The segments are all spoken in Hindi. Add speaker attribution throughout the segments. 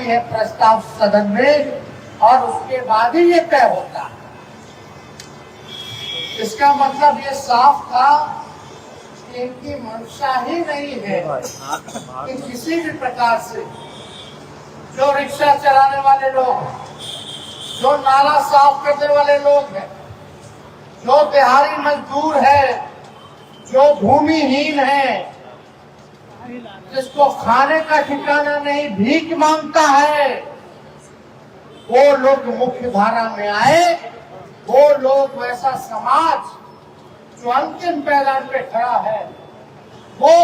Speaker 1: आती है प्रस्ताव सदन में और उसके बाद ही ये तय होता है। इसका मतलब ये साफ था कि इनकी मंशा ही नहीं है कि किसी भी प्रकार से जो रिक्शा चलाने वाले लोग, जो नाला साफ करने वाले लोग हैं, जो दिहाड़ी मजदूर है, जो भूमिहीन है, जिसको खाने का ठिकाना नहीं, भीख मांगता है, वो लोग मुख्य धारा में आए। वो लोग, वैसा समाज जो अंतिम पैदान पे खड़ा है, वो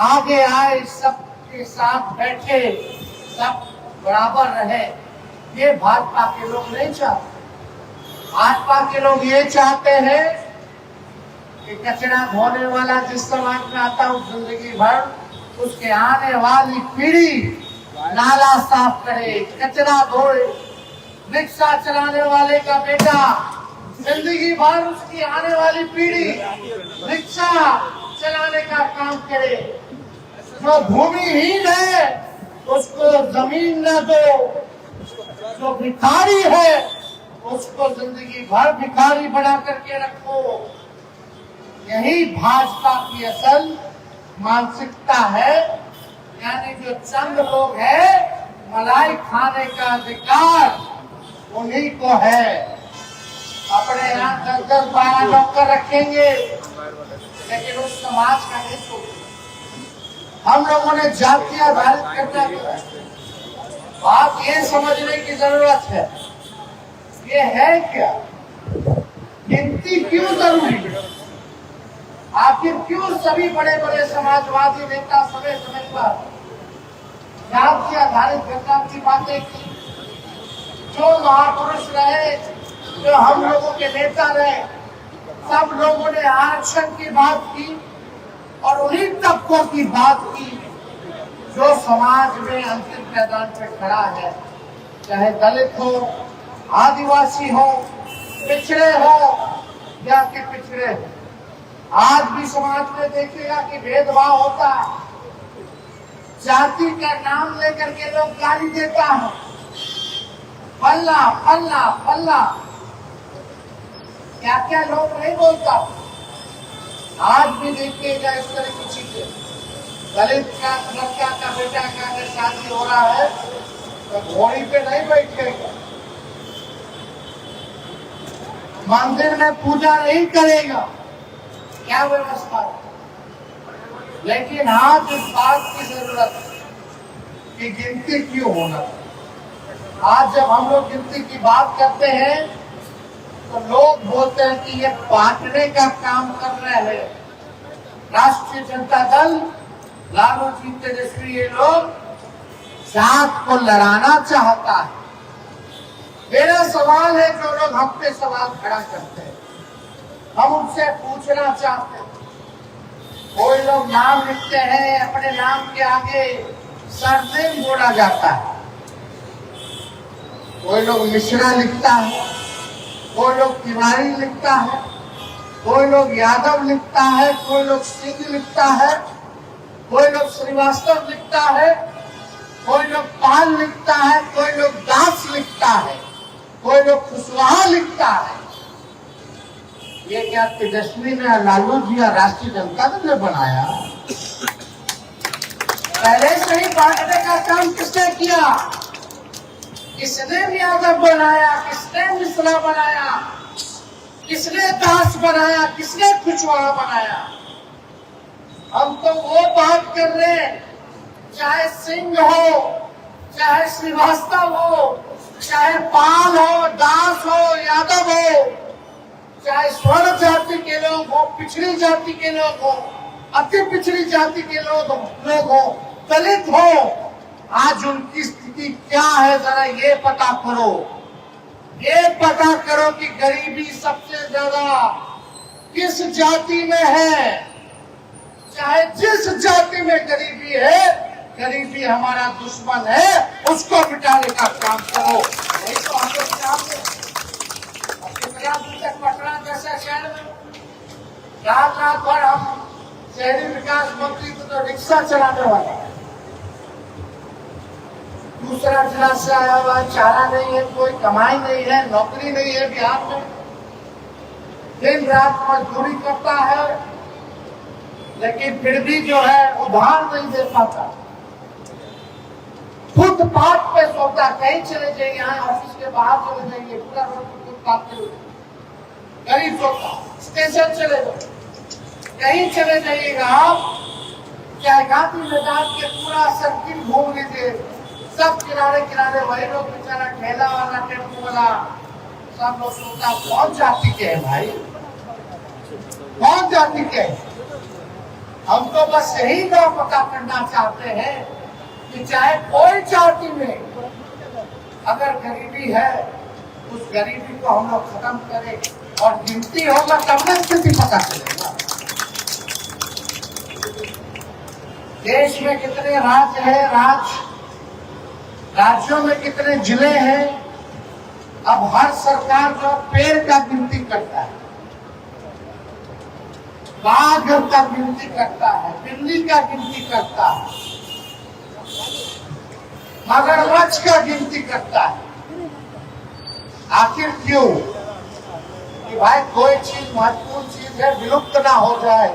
Speaker 1: आगे आए, सबके साथ बैठे, सब बराबर रहे। ये भाजपा के लोग नहीं चाहते। भाजपा के लोग ये चाहते हैं कि कचरा धोने वाला जिस समाज में आता है, जिंदगी भर उसके आने वाली पीढ़ी नाला साफ करे, कचरा धोए। रिक्शा चलाने वाले का बेटा जिंदगी भर उसकी आने वाली पीढ़ी रिक्शा चलाने का काम करे। जो भूमिहीन है उसको जमीन न दो, जो भिखारी है उसको जिंदगी भर भिखारी बना करके रखो। यही भाजपा की असल मानसिकता है। यानी जो चंद लोग हैं, मलाई खाने का अधिकार उन्हीं को है। अपने यहाँ 10-10-12 नौकर रखेंगे, लेकिन उस समाज का नहीं सोचेंगे। हम लोगों ने जाति आधारित करना है। बात ये समझने की जरूरत है, ये है क्या, गिनती क्यों जरूरी है? आखिर क्यों सभी बड़े बड़े समाजवादी नेता समय समय पर जाति आधारित घटना की बातें की? जो महापुरुष रहे, जो हम लोगों के नेता रहे, सब लोगों ने आरक्षण की बात की और उन्हीं तबकों की बात की जो समाज में अंतिम मैदान पे खड़ा है। चाहे दलित हो, आदिवासी हो, पिछड़े हो या कि पिछड़े हो। आज भी समाज में देखिएगा कि भेदभाव होता है। जाति का नाम लेकर के लोग गाली देता है, फल्ला फल्ला फल्ला, क्या क्या लोग नहीं बोलता। आज भी देखिएगा इस तरह की चीजें। दलित का लड़का का बेटा का अगर शादी हो रहा है तो घोड़ी पे नहीं बैठेगा, मंदिर में पूजा नहीं करेगा, क्या व्यवस्था है। लेकिन आज इस बात की जरूरत है कि गिनती क्यों होना। आज जब हम लोग गिनती की बात करते हैं तो लोग बोलते हैं कि ये बांटने का काम कर रहे हैं। राष्ट्रीय जनता दल, लालू जी, तेजस्वी, ये लोग जात को लड़ाना चाहता है। मेरा सवाल है, जो लोग हम पे सवाल खड़ा करते हैं, हम उनसे पूछना चाहते हैं। कोई लोग नाम लिखते हैं, अपने नाम के आगे सरनेम जोड़ा जाता है। कोई लोग मिश्रा लिखता है, कोई लोग तिवारी लिखता है, कोई लोग यादव लिखता है, कोई लोग सिंह लिखता है, कोई लोग श्रीवास्तव लिखता है, कोई लोग पाल लिखता है, कोई लोग दास लिखता है, कोई लोग कुशवाहा लिखता है। ये क्या तेजस्वी ने, लालू जी या राष्ट्रीय जनता दल ने बनाया? पहले से ही बांटने का काम किसने किया? किसने यादव बनाया, किसने मिश्रा बनाया, किसने दास बनाया, किसने कुशवाहा बनाया? हम तो वो बात कर रहे हैं, चाहे सिंह हो, चाहे श्रीवास्तव हो, चाहे पाल हो, दास हो, यादव हो, चाहे स्वर्ण जाति के लोग हो, पिछड़ी जाति के लोग हो, अति पिछड़ी जाति के लोग हो, दलित हो, आज उनकी स्थिति क्या है जरा ये पता करो। ये पता करो कि गरीबी सबसे ज्यादा किस जाति में है। चाहे जिस जाति में गरीबी है, गरीबी हमारा दुश्मन है, उसको मिटाने का काम करो। नहीं तो हम लोग चाहते पटना जैसा शहर में रात रात भर हम शहरी विकास मंत्री को तो रिक्शा चलाने वाला, दूसरा जिला से आया हुआ, चारा नहीं है, कोई कमाई नहीं है, नौकरी नहीं है बिहार में, दिन रात मजदूरी करता है, लेकिन फिर भी जो है उधार नहीं दे पाता, फुटपाथ पे सोता। कहीं चले जाइए, यहाँ ऑफिस के बाहर चले जाइए, पूरा रोड फुटपाथ पे गरीब सोता। स्टेशन चले जाओ, कहीं चले जाइएगा आप, चाहे गांधी मैदान के पूरा सर्किल घूम लीजिए, सब किनारे किनारे वही लोग, बेचारा ठेला वाला, टेम्पो वाला, सब लोग सोता। कौन जाति के है भाई, कौन जाति के? हम तो बस यही ना पता करना चाहते हैं कि चाहे कोई जाति में अगर गरीबी है, उस गरीबी को हम लोग खत्म करें, और गिनती होगा तब ना स्थिति पता चलेगा। देश में कितने राज्य हैं, राज्यों में कितने जिले हैं। अब हर सरकार जो पेड़ का गिनती करता है, बाघ का गिनती करता है, बिल्ली का गिनती करता है, मगरमच्छ का गिनती करता है। आखिर क्यों? कि भाई कोई चीज महत्वपूर्ण चीज है, विलुप्त ना हो जाए।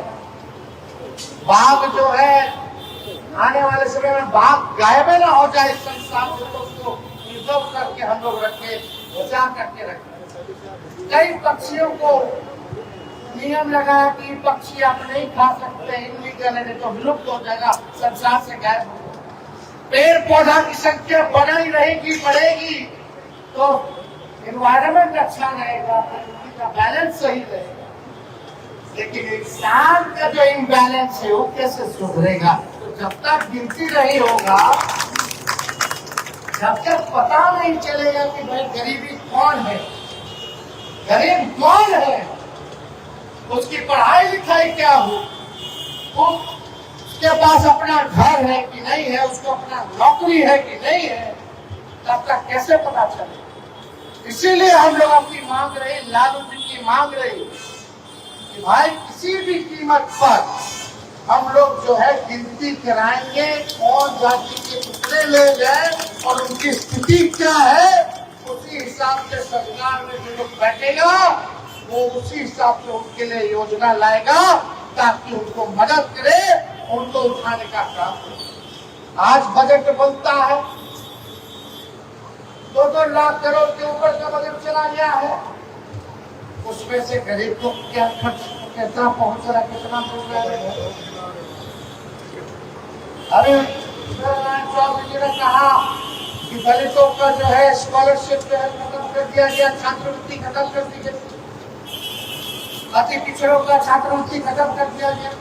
Speaker 1: बाघ जो है, आने वाले समय में बाघ गायब ना हो जाए इस संसार से, तो उसको प्रिजर्व करके हम लोग रखे, बचा करके रखे। कई पक्षियों को नियम लगाया कि पक्षी आप नहीं खा सकते, इनलीगल है, तो विलुप्त हो जाएगा, संसार से गायब हो। पेड़ पौधा की संख्या बढ़ी रहेगी, बढ़ेगी, तो एनवायरमेंट अच्छा रहेगा, बैलेंस सही रहेगा। लेकिन इंसान का जो इम्बैलेंस है वो कैसे सुधरेगा? तो जब तक गिनती नहीं होगा, जब तक पता नहीं चलेगा कि भाई गरीबी कौन है, गरीब कौन है, उसकी पढ़ाई लिखाई क्या हो, उसके पास अपना घर है कि नहीं है, उसको अपना नौकरी है कि नहीं है, तब तक कैसे पता चले? इसीलिए हम लोग अपनी मांग रहे, लालू जी की मांग रही कि भाई किसी भी कीमत पर हम लोग जो है गिनती कराएंगे, कौन जाति के कितने लोग हैं और उनकी स्थिति क्या है, उसी हिसाब से सरकार में जो लोग बैठेगा वो उसी हिसाब से उनके लिए योजना लाएगा, ताकि उनको मदद करे, उनको उठाने का काम करे। आज बजट बनता है, 2-2 लाख करोड़ के ऊपर का बजट चला गया है, उसमें से गरीब को क्या खर्च कितना पहुंच रहा, कितना मिल रहा है? अरे चौधरी जी ने कहा कि दलितों का जो है स्कॉलरशिप जो है खत्म कर दिया गया, छात्रवृत्ति खत्म कर दी गई, अति पिछड़ों का छात्रवृत्ति खत्म कर दिया गया।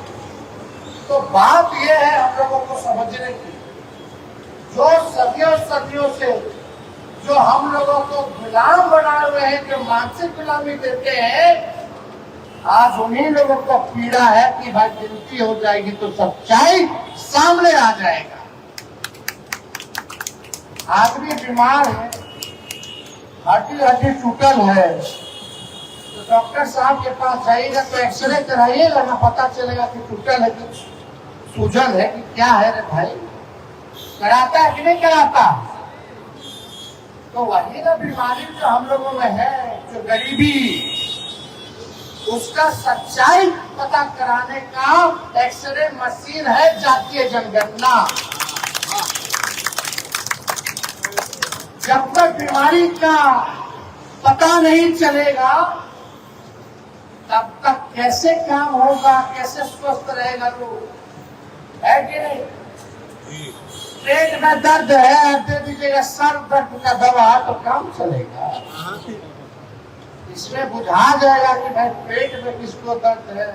Speaker 1: तो बात यह है हम लोगों को समझने की, जो सदियों से जो हम लोगों को गुलाम बनाए हुए हैं, जो मानसिक गुलामी देते हैं, आज उन्हीं लोगों को पीड़ा है कि भाई गिनती हो जाएगी तो सच्चाई सामने आ जाएगा। आदमी बीमार है, हड्डी टूटल है, तो डॉक्टर साहब के पास जाइएगा तो एक्सरे कराइएगा ना, पता चलेगा कि टूटल है कि सूजन है कि क्या है। रे भाई कराता है कि नहीं कराता? तो वही ना बीमारी जो हम लोगों में है, जो गरीबी, उसका सच्चाई पता कराने का एक्सरे मशीन है जातीय जनगणना। जब तक बीमारी का पता नहीं चलेगा, तब तक कैसे काम होगा, कैसे स्वस्थ रहेगा लोग, है कि नहीं? पेट में दर्द है, दे दीजिएगा सर दर्द का दवा, तो काम चलेगा। इसमें बुझा जाएगा कि भाई पेट में किसको दर्द है,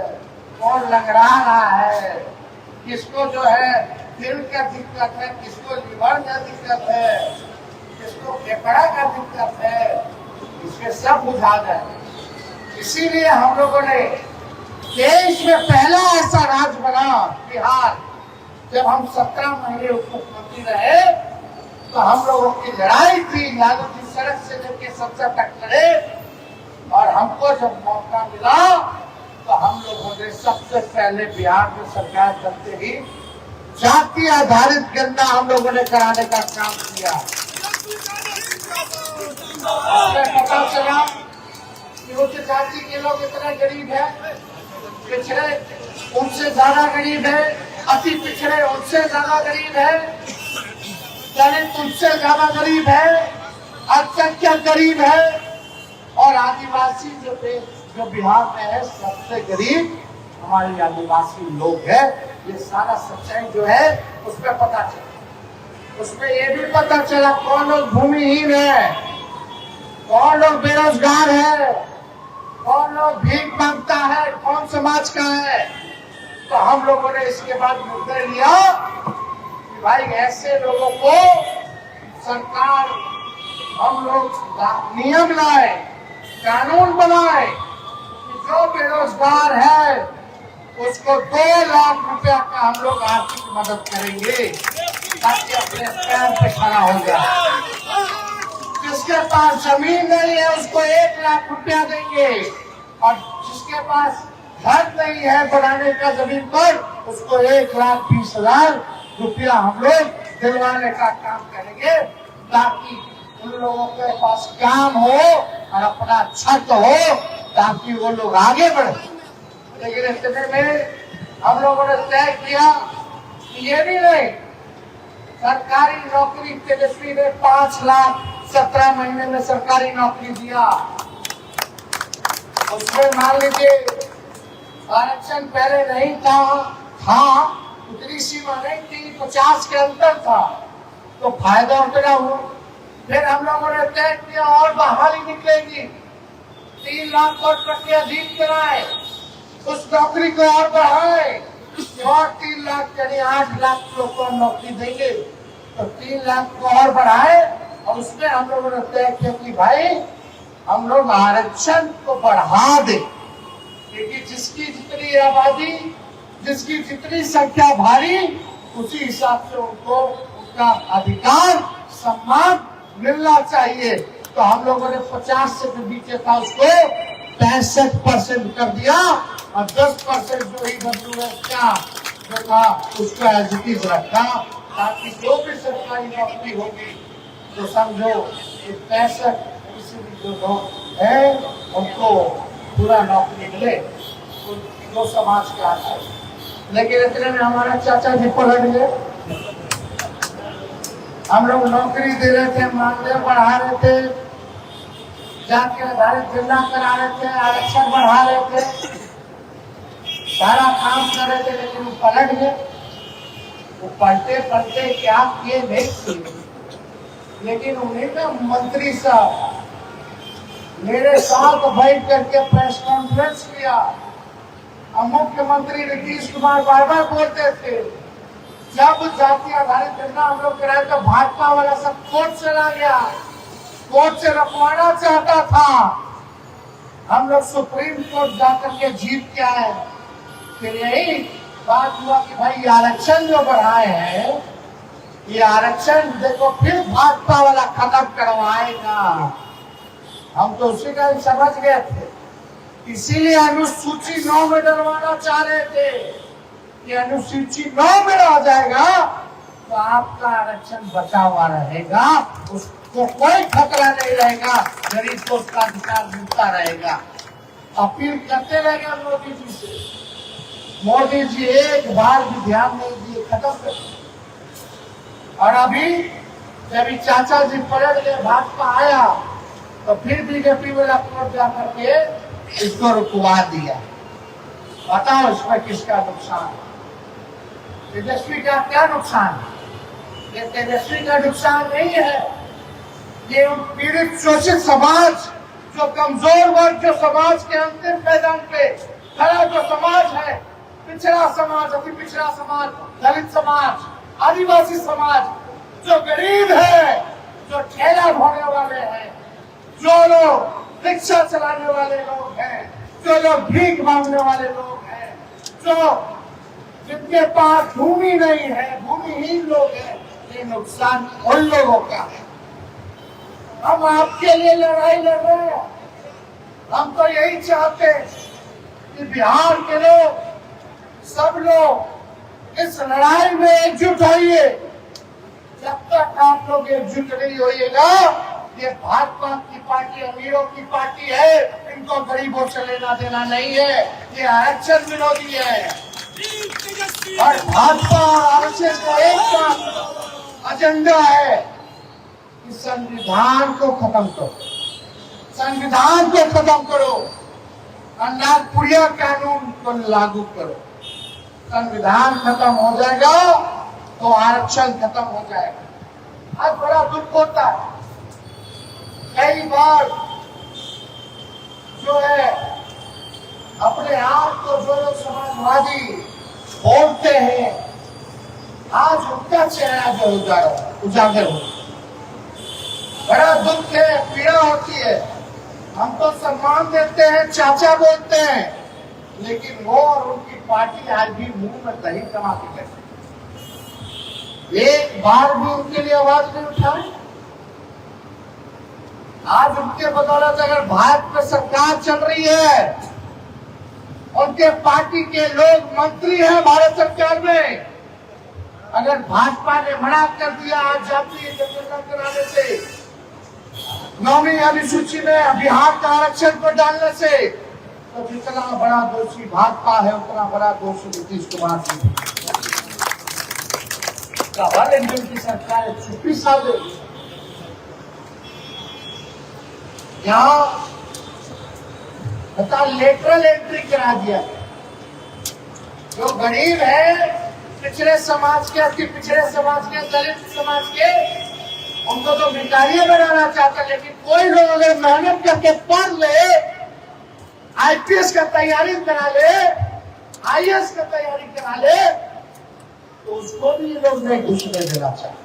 Speaker 1: कौन लंगड़ा रहा है, किसको जो है दिल का दिक्कत है, किसको लीवर का दिक्कत है, किसको फेफड़ा का दिक्कत है, इसमें सब बुझा जाएगा। इसीलिए हम लोगों ने देश में पहला ऐसा राज्य बना बिहार, जब हम 17 महीने उप मुख्यमंत्री रहे, तो हम लोगों की लड़ाई थी, लालू जी सड़क से लेकर संसद तक लड़े, और हमको जब मौका मिला तो हम लोगों ने सबसे पहले बिहार में सरकार करते ही जाति आधारित गणना हम लोगों ने कराने का काम किया। पता चला कि उच्च जाति के लोग इतने गरीब हैं, पिछड़े उनसे ज्यादा गरीब है, अति पिछड़े उनसे ज्यादा गरीब है, दलित उनसे ज्यादा गरीब है, अल्पसंख्यक गरीब है, और आदिवासी जो बिहार में है सबसे गरीब हमारे आदिवासी लोग हैं। ये सारा सच्चाई जो है उसमें पता चला। उसमें ये भी पता चला कौन लोग भूमिहीन है, कौन लोग बेरोजगार है, कौन लोग भीख मांगता है, कौन समाज का है। तो हम लोगों ने इसके बाद निर्णय लिया कि भाई ऐसे लोगों को सरकार, हम लोग नियम लाए, कानून बनाए कि जो बेरोजगार है उसको 2 लाख रुपया का हम लोग आर्थिक मदद करेंगे ताकि अपने पैर पे खड़ा हो जाए। जिसके पास जमीन नहीं है उसको 1 लाख रुपया देंगे, और जिसके पास घर नहीं है बनाने का जमीन पर उसको 1,20,000 रुपया हम लोग दिलवाने का काम करेंगे, ताकि उन लोगों के पास काम हो और अपना छत हो, ताकि वो लोग आगे बढ़े। लेकिन इतने में हम लोगों ने तय किया कि ये भी नहीं, सरकारी नौकरी तेजस्वी ने 5 लाख 17 महीने में सरकारी नौकरी दिया। उसमें मान लीजिए आरक्षण पहले नहीं था, उतनी सीमा नहीं थी, 50 के अंतर था, तो फायदा उतना हुआ। फिर हम लोगों ने तय किया और बहाली निकलेगी, 3 लाख और प्रक्रिया अधिक कराए, उस नौकरी को और बढ़ाए, और 3 लाख यानी 8 लाख लोग को नौकरी देंगे। तो 3 लाख को और बढ़ाए, और उसमें हम लोगों ने तय किया कि भाई हम लोग आरक्षण को बढ़ा दें, क्योंकि जिसकी जितनी आबादी, जिसकी जितनी संख्या भारी, उसी हिसाब से उनको उनका अधिकार सम्मान मिलना चाहिए। तो हम लोगों ने 50 से जो नीचे था उसको 65% कर दिया, और 10% जो EWS का जो था उसको एज इट इज रखा, ताकि जो भी सरकारी नौकरी होगी तो समझो ये 65 जो लोग हैं उनको पूरा नौकरी मिले, जो समाज के आधार। लेकिन इतने में हमारा चाचा जी पलट गए। हम लोग नौकरी दे रहे थे, मानदेय बढ़ा रहे थे, जाति आधारित गणना करा रहे थे, आरक्षण बढ़ा रहे थे, सारा काम कर रहे थे, लेकिन वो पलट गए। वो पलटे पलटे क्या किए नहीं किए, लेकिन उन्हें ना मंत्री साहब मेरे साथ बैठ करके प्रेस कॉन्फ्रेंस किया, और मुख्यमंत्री नीतीश कुमार बार बार बोलते थे, जब जाति आधारित गणना हम लोग कराए तो भाजपा वाला सब कोर्ट चला गया, कोर्ट से रखवाना चाहता था। हम लोग सुप्रीम कोर्ट जाकर के जीत के आए। फिर यही बात हुआ कि भाई आरक्षण जो बढ़ाए हैं, ये आरक्षण देखो फिर भाजपा वाला खत्म करवाएगा। हम तो उसी का समझ गए थे, इसीलिए अनुसूची 9 में डलवाना चाह रहे थे कि अनुसूची 9 में आ जाएगा तो आपका आरक्षण बचा हुआ रहेगा, उसको कोई खतरा नहीं रहेगा, गरीब को उसका अधिकार मिलता रहेगा। अपील करते रहेगा मोदी जी से, मोदी जी एक बार भी ध्यान नहीं दिए, खत्म कर। और अभी जब चाचा जी पलट गए, भाजपा आया, तो फिर बीजेपी वाला कोर्ट जाकर के इसको रुकवा दिया। बताओ इसमें किसका नुकसान? तेजस्वी का क्या नुकसान है? ये तेजस्वी का नुकसान नहीं है, ये पीड़ित शोषित समाज, जो कमजोर वर्ग, जो समाज के अंतिम मैदान पे खड़ा जो समाज है, पिछड़ा समाज, अति पिछड़ा समाज, दलित समाज, आदिवासी समाज, जो गरीब है, जो ठेला ढोने वाले हैं, जो लोग रिक्शा चलाने वाले लोग हैं, जो लोग भीख मांगने वाले लोग हैं, जो जिनके पास भूमि नहीं है, भूमिहीन लोग हैं, ये नुकसान उन लोगों का है। हम आपके लिए लड़ाई लड़ रहे हैं। हम तो यही चाहते हैं कि बिहार के लोग, सब लोग इस लड़ाई में एकजुट होइए। जब तक आप लोग एकजुट नहीं होइएगा, ये भाजपा की पार्टी अमीरों की पार्टी है, इनको गरीबों से लेना देना नहीं है। ये आरक्षण विरोधी है और भाजपा और आरक्षण का एक एजेंडा है कि संविधान को खत्म करो, संविधान को खत्म करो और नागपुरिया कानून को लागू करो। संविधान खत्म हो जाएगा तो आरक्षण खत्म हो जाएगा। आज बड़ा दुख होता है, कई बार जो है अपने आप को जो लोग समाजवादी बोलते हैं, आज उनका चेहरा जो उजागर हो, बड़ा दुख है, पीड़ा होती है। हम तो सम्मान देते हैं, चाचा बोलते हैं, लेकिन वो और उनकी पार्टी आज भी मुंह में दही कमा के बैठे, एक बार भी उनके लिए आवाज नहीं उठाए। आज उनके बदौलत अगर भारत में सरकार चल रही है, उनके पार्टी के लोग मंत्री हैं भारत सरकार में, अगर भाजपा ने मना कर दिया आज जातीय जनगणना कराने से, 9वीं अनुसूची में बिहार का आरक्षण को डालने से, तो जितना बड़ा दोषी भाजपा है उतना बड़ा दोषी नीतीश कुमार जी। हर इंडियन की सरकार चुप्पी साध देगी। यहाँ बता लेटरल एंट्री करा दिया, जो गरीब है, पिछड़े समाज के, अति पिछड़े समाज के, दलित समाज के, उनको तो भिखारी बनाना चाहता। लेकिन कोई लोग अगर मेहनत करके पढ़ ले, आईपीएस का तैयारी करा ले, आईएएस का तैयारी करा ले, तो उसको भी ये लोग नहीं घुसने देना चाहते।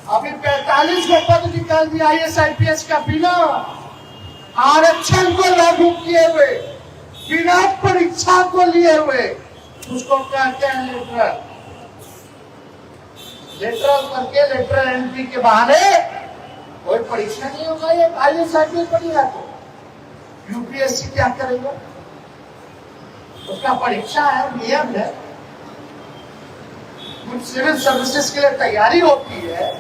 Speaker 1: अभी 45 को पद निकाल दिया आईएएस आईपीएस का, बिना आरक्षण को लागू किए हुए, बिना परीक्षा को लिए हुए। उसको कहते हैं लेटरल। लेटरल करके लेटरल एंट्री के बहाने कोई परीक्षा नहीं होगा। ये आईएएस आईपीएस बनेगा तो यूपीएससी क्या करेगा? उसका परीक्षा है, नियम है, कुछ सिविल सर्विसेज के लिए तैयारी होती है।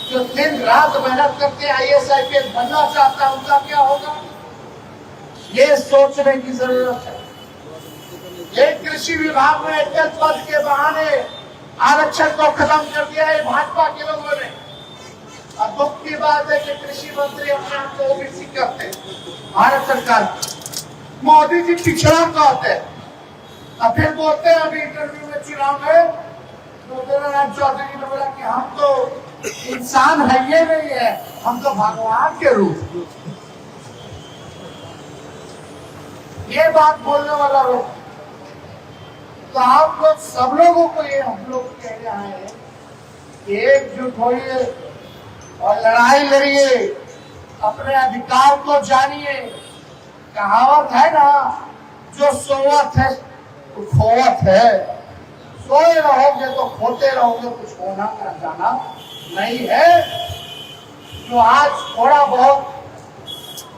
Speaker 1: जो दिन रात मेहनत करके आईएएस आईपीएस बनना चाहता है, उनका क्या होगा, ये सोचने की जरूरत है। ये कृषि विभाग में एकल पद के बहाने आरक्षण को खत्म कर दिया है भाजपा के लोगों ने। और दुख की बात है कि कृषि मंत्री अपने आप को ओबीसी कहते हैं, भारत सरकार मोदी जी पिछड़ा कहते हैं, और फिर बोलते हैं अभी इंटरव्यू में चुनाव में ज्योतिरादित्य चौधरी ने बोला कि हम तो इंसान है, ये नहीं है, हम तो भगवान के रूप। ये बात बोलने वाला लोग, तो आप लोग सब लोगों को ये हम लोग कह रहे हैं कि एकजुट होइए और लड़ाई लड़िए, अपने अधिकार को जानिए। कहावत है ना, जो सोवत है तो खोवत है, सोए रहोगे तो खोते रहोगे, कुछ होना ना जाना नहीं है। जो आज थोड़ा बहुत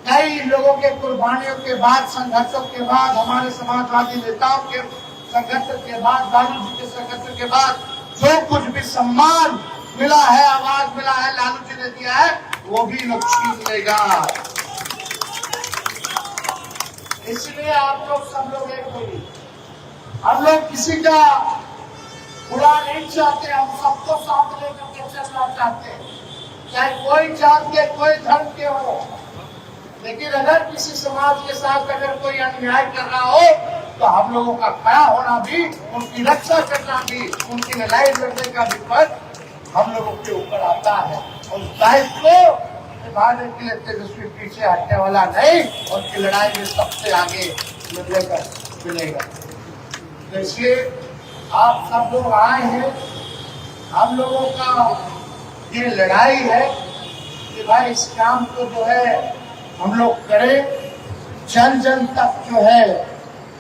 Speaker 1: कई लोगों के कुर्बानियों के बाद, संघर्षों के बाद, हमारे समाजवादी नेताओं के संघर्ष के बाद, लालू जी के संघर्ष के बाद जो कुछ भी सम्मान मिला है, आवाज मिला है, लालू जी ने दिया है, वो भी लोग छीन लेगा। इसलिए आप लोग सब लोग एक होइए। हम लोग किसी का बुरा नहीं चाहते, हम सबको साथ लेकर के चलना चाहते हैं, चाहे कोई जात के, कोई धर्म के हो। लेकिन अगर किसी समाज के साथ अगर कोई अन्याय कर रहा हो, तो हम लोगों का खड़ा होना भी, उनकी रक्षा करना भी, उनकी लड़ाई लड़ने का भी पद हम लोगों के ऊपर आता है। और उस दायित्व को निभाने के लिए तेजस्वी पीछे हटने वाला नहीं, और की लड़ाई में सबसे आगे मिलेगा। इसलिए आप सब लोग आए हैं, हम लोगों का ये लड़ाई है कि भाई इस काम को जो है हम लोग करें, जन जन तक जो है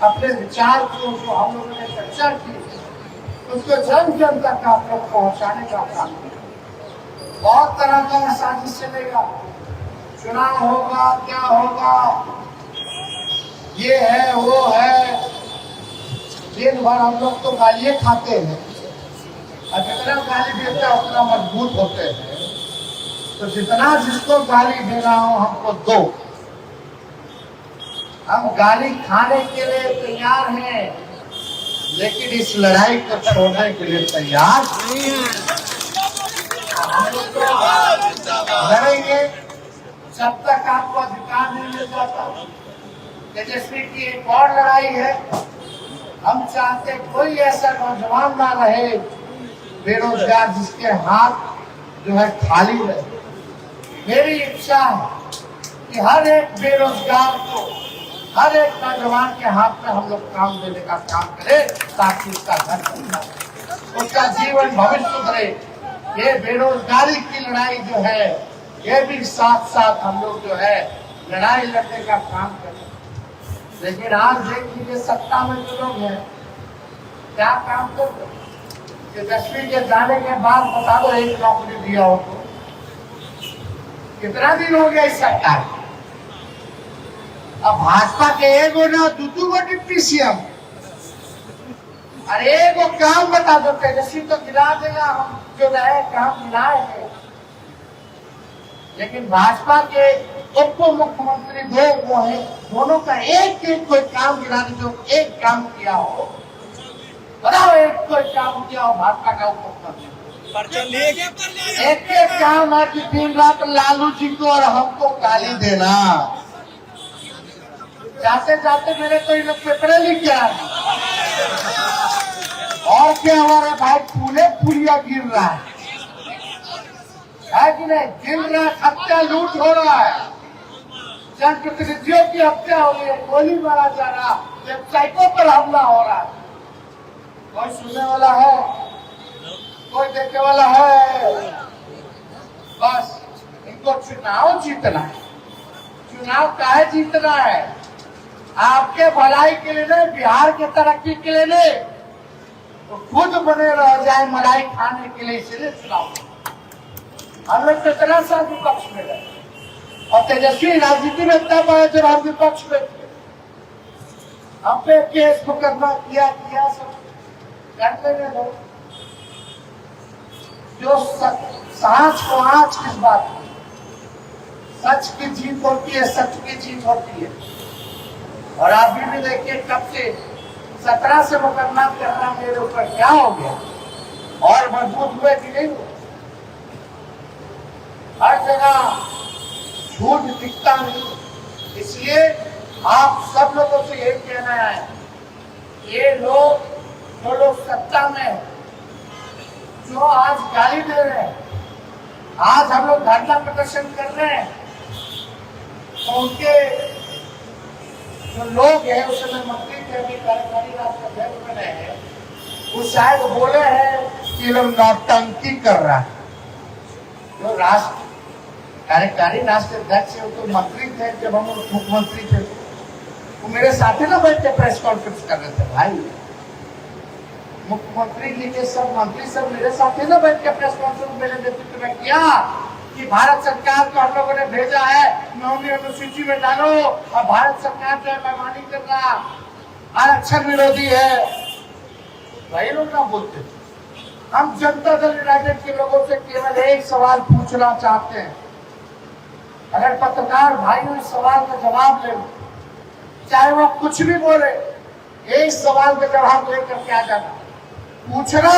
Speaker 1: अपने विचार को, जो हम लोगों ने चर्चा की, उसको जन जन तक आप लोग पहुंचाने का काम करें। बहुत तरह का साजिश चलेगा, चुनाव होगा, क्या होगा, ये है वो है, दिन भर हम लोग तो गालियाँ खाते हैं और जितना गाली देते हैं उतना मजबूत होते हैं। तो जितना जिसको गाली देना हो हमको दो, हम गाली खाने के लिए तैयार हैं, लेकिन इस लड़ाई को छोड़ने के लिए तैयार नहीं है। हम लोग तो लड़ेंगे जब तक आपको अधिकार नहीं मिल जाता। तेजस्वी की एक और लड़ाई है, हम चाहते कोई ऐसा नौजवान ना रहे बेरोजगार जिसके हाथ जो है खाली रहे। मेरी इच्छा है कि हर एक बेरोजगार को, हर एक नौजवान के हाथ में हम लोग काम देने का काम करें ताकि उसका घर बन जाए, उसका जीवन भविष्य सुधरे। ये बेरोजगारी की लड़ाई जो है ये भी साथ साथ हम लोग जो है लड़ाई लड़ने का काम करें। लेकिन आज देख लीजिए सत्ता में जो लोग हैं क्या काम कर रहे हैं। तेजस्वी के जाने के बाद बता दो एक नौकरी दिया हो तो कितना दिन हो गया इस सरकार को। अब भाजपा के एगो ना दू गो डिप्टी सीएम, अरे एगो काम बता दो। तेजस्वी तो गिरा देगा, हम जो रहे काम गिराए हैं, लेकिन भाजपा के उप मुख्यमंत्री दो वो है, दोनों का एक एक कोई काम गिरा दे जो एक काम किया हो, बताओ एक कोई काम किया हो भाजपा का उप मुख्यमंत्री। एक एक काम है कि दिन रात लालू जी को और हमको गाली देना। जाते जाते मेरे तो इन पेपरे लिख गया और क्या हमारे भाई फूले फूलिया गिर रहा है कि नहीं? गिर रहा है, हत्या लूट हो रहा है, जनप्रतिनिधियों की हत्या हो रही है, गोली मारा जा रहा है, वेबसाइटों पर हमला हो रहा है। कोई सुनने वाला है? कोई देखने वाला है? बस इनको चुनाव जीतना है। चुनाव काहे जीतना है? आपके भलाई के लिए नहीं, बिहार के तरक्की के लिए नहीं, तो खुद बने रह जाए मलाई खाने के लिए, इसलिए चुनाव। हम लोग कितना साल विपक्ष में रहे और तेजस्वी राजनीति में तब आए जब हम विपक्ष में थे। हम पे केस मुकदमा किया सब करने में दो। जो सांच को आज किस बात की, सच की जीत होती है, सच की जीत होती है। और आप भी देखिए कब से 17 से मुकदमा करना मेरे ऊपर क्या हो गया और मजबूत हुए कि नहीं हुए। हर जगह झूठ दिखता नहीं, इसलिए आप सब लोगों से यही कहना है, ये लोग जो लोग सत्ता में जो आज गाली दे रहे हैं, आज हम लोग धरना प्रदर्शन कर रहे हैं, तो उनके जो लोग हैं उस समय मंत्री थे, अभी कार्यकारी राष्ट्र अध्यक्ष बने हैं, वो शायद बोले हैं कि लोग नौटंकी कर रहा है। जो राष्ट्र कार्यकारी राष्ट्र अध्यक्ष है, वो तो मंत्री थे जब हम मुख्यमंत्री थे, वो मेरे साथी ना बैठ के प्रेस कॉन्फ्रेंस कर रहे थे। भाई मुख्यमंत्री जी के सब मंत्री सब मेरे साथी ना बैठ के प्रेस कॉन्फ्रेंस मेरे नेतृत्व में किया कि भारत सरकार को हम लोगों ने भेजा है 9वीं अनुसूची में डालो, और भारत सरकार जो है बेईमानी कर रहा, आरक्षण विरोधी है। वही लोग ना बोलते। हम जनता दल यूनाइटेड के लोगों से केवल एक सवाल पूछना चाहते हैं, अगर पत्रकार भाइयों इस सवाल का जवाब ले, चाहे वो कुछ भी बोले, एक सवाल का जवाब लेकर के आ जाना, पूछना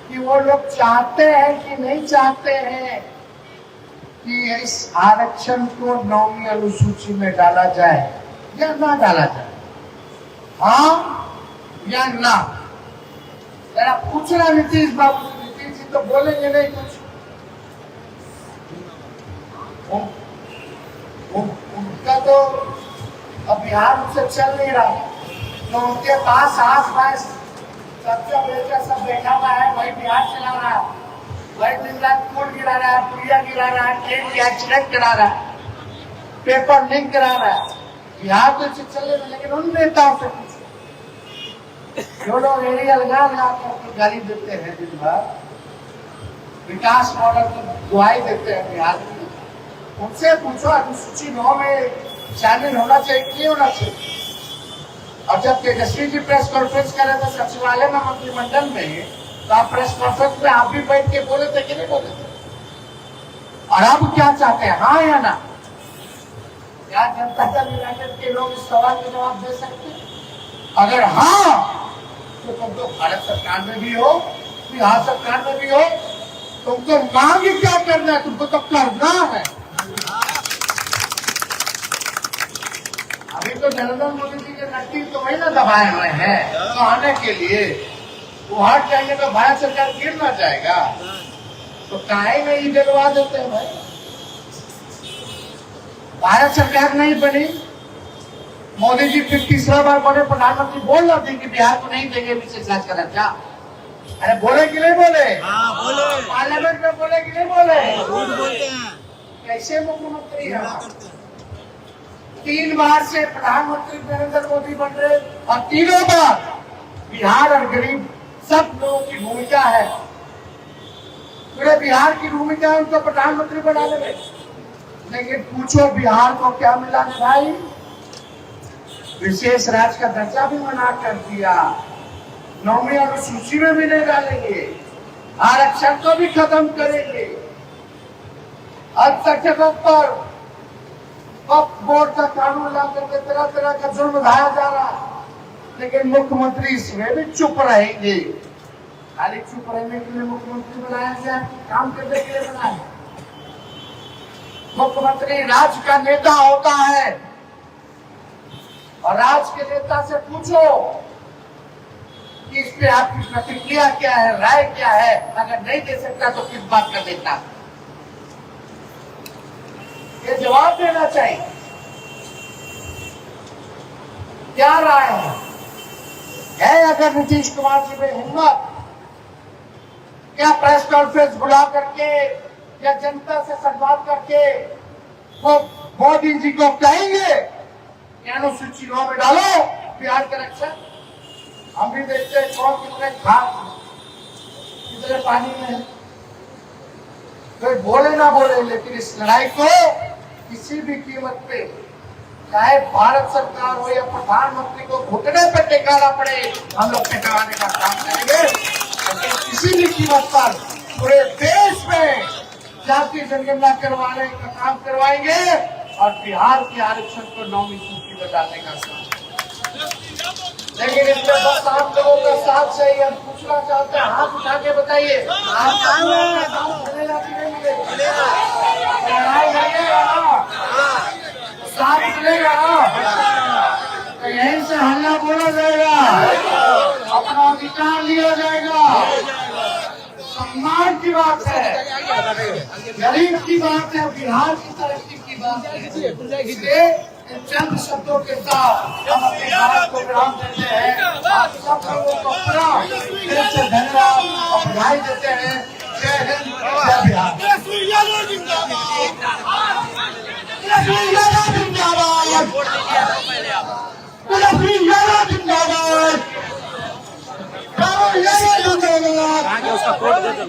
Speaker 1: कि वो लोग चाहते हैं कि नहीं चाहते हैं कि इस आरक्षण को 9वीं अनुसूची में डाला जाए या ना डाला जाए, हाँ या ना। जरा पूछना नीतीश बाबू से। नीतीश जी तो बोलेंगे नहीं कुछ, उनका तो अब बिहार उनसे चल नहीं रहा, तो उनके पास आस पास सबसे बेटा सब बैठा हुआ है, वही बिहार चला रहा है, वही दिन रात पुल गिरा रहा है, पुलिया गिरा रहा है, ट्रेन की एक्सीडेंट करा रहा है, पेपर लिंक करा रहा है। बिहार तो चल रहा है, लेकिन उन नेताओं से जो लोग यही अलगाव करके गाली देते हैं, दिन भर विकास मॉडल की दुआई देते हैं बिहार में, उनसे पूछो अनुसूची 9 में शामिल होना चाहिए कि नहीं होना चाहिए। और जब तेजस्वी जी प्रेस कॉन्फ्रेंस कर रहे थे सचिवालय में मंत्रिमंडल में, तो आप प्रेस कॉन्फ्रेंस में आप भी बैठ के बोले थे कि नहीं बोले थे? और अब क्या चाहते हैं, हाँ या ना? क्या जनता दल यूनाइटेड के लोग इस सवाल का जवाब दे सकते हैं? अगर हाँ, तो तुम तो भारत सरकार में भी हो, बिहार सरकार में भी हो, तुमको मांग क्या करना है? तुमको तो करना है। अभी तो नरेंद्र मोदी जी के नट्टी तो वही ना दबाए हुए हैं तो आने के लिए, वो हट जाएंगे तो भारत सरकार गिर ना जाएगा, तो काहे नहीं दिलवा देते हैं भाई? भारत सरकार नहीं बनी, मोदी जी फिर तीसरा बार बने प्रधानमंत्री, बोल रहे थे कि बिहार को नहीं देंगे विशेष राज्य का दर्जा। अरे बोले कि नहीं बोले?
Speaker 2: हाँ बोले।
Speaker 1: पार्लियामेंट में बोले कि नहीं बोले?
Speaker 2: झूठ बोलते हैं।
Speaker 1: कैसे मुख्यमंत्री है? 3 बार से प्रधानमंत्री नरेंद्र मोदी बन रहे और तीनों बार बिहार और गरीब सब लोगों की भूमिका है, पूरे बिहार की भूमिका है उनको प्रधानमंत्री बनाने में। लेकिन पूछो बिहार को क्या मिला भाई? विशेष राज्य का दर्जा भी मना कर दिया, 9वीं अनुसूची में भी नहीं डालेंगे, आरक्षण को भी खत्म करेंगे, अल्पसंख्यकों पर वक्फ बोर्ड का कानून ला करके तरह तरह का जुर्म ढाया जा रहा है। लेकिन मुख्यमंत्री इसमें भी चुप रहेंगे। खाली चुप रहने के लिए मुख्यमंत्री बनाया गया, काम करने के लिए बनाया? मुख्यमंत्री राज्य का नेता होता है और राज्य के नेता से पूछो कि इस पे आपकी प्रतिक्रिया क्या है, राय क्या है? अगर नहीं दे सकता तो किस बात का देता? ये जवाब देना चाहिए। क्या राय है अगर नीतीश कुमार जी में हिम्मत, क्या प्रेस कॉन्फ्रेंस बुला करके या जनता से संवाद करके वो मोदी जी को कहेंगे कि अनुसूची 9 में डालो बिहार के रक्षा? हम भी देखते हैं कौन कितने खाद कितने पानी में है, कोई बोले ना बोले, लेकिन इस लड़ाई को किसी भी कीमत पे, चाहे भारत सरकार हो या प्रधानमंत्री को घुटने पे टेकाना पड़े, हम लोग टेकाने का काम करेंगे। लेकिन किसी भी कीमत पर पूरे देश में जाति जनगणना करवाने का काम करवाएंगे और बिहार के आरक्षण को 9वीं सूची में डालने का काम। लेकिन इसमें बस आप लोगों का साथ चाहिए। हम पूछना चाहते हैं, हाथ उठा के बताइए, आप लोगों का साथ मिलेगा कि नहीं मिलेगा? लड़ाई लगेगा ना, साथ मिलेगा ना, तो यहीं से हल्ला बोला जाएगा, अपना अधिकार लिया जाएगा। सम्मान की बात है, गरीब की बात है, बिहार की तरक्की की बात है। इसलिए चंद शब्दों के साथ हम अपनी बात को विराम देते हैं। आप सब लोगों को पूरा दिल से धन्यवाद और बधाई देते हैं। जय हिंद, जय बिहार। जिंदाबाद,
Speaker 2: उसका कोड दे दो।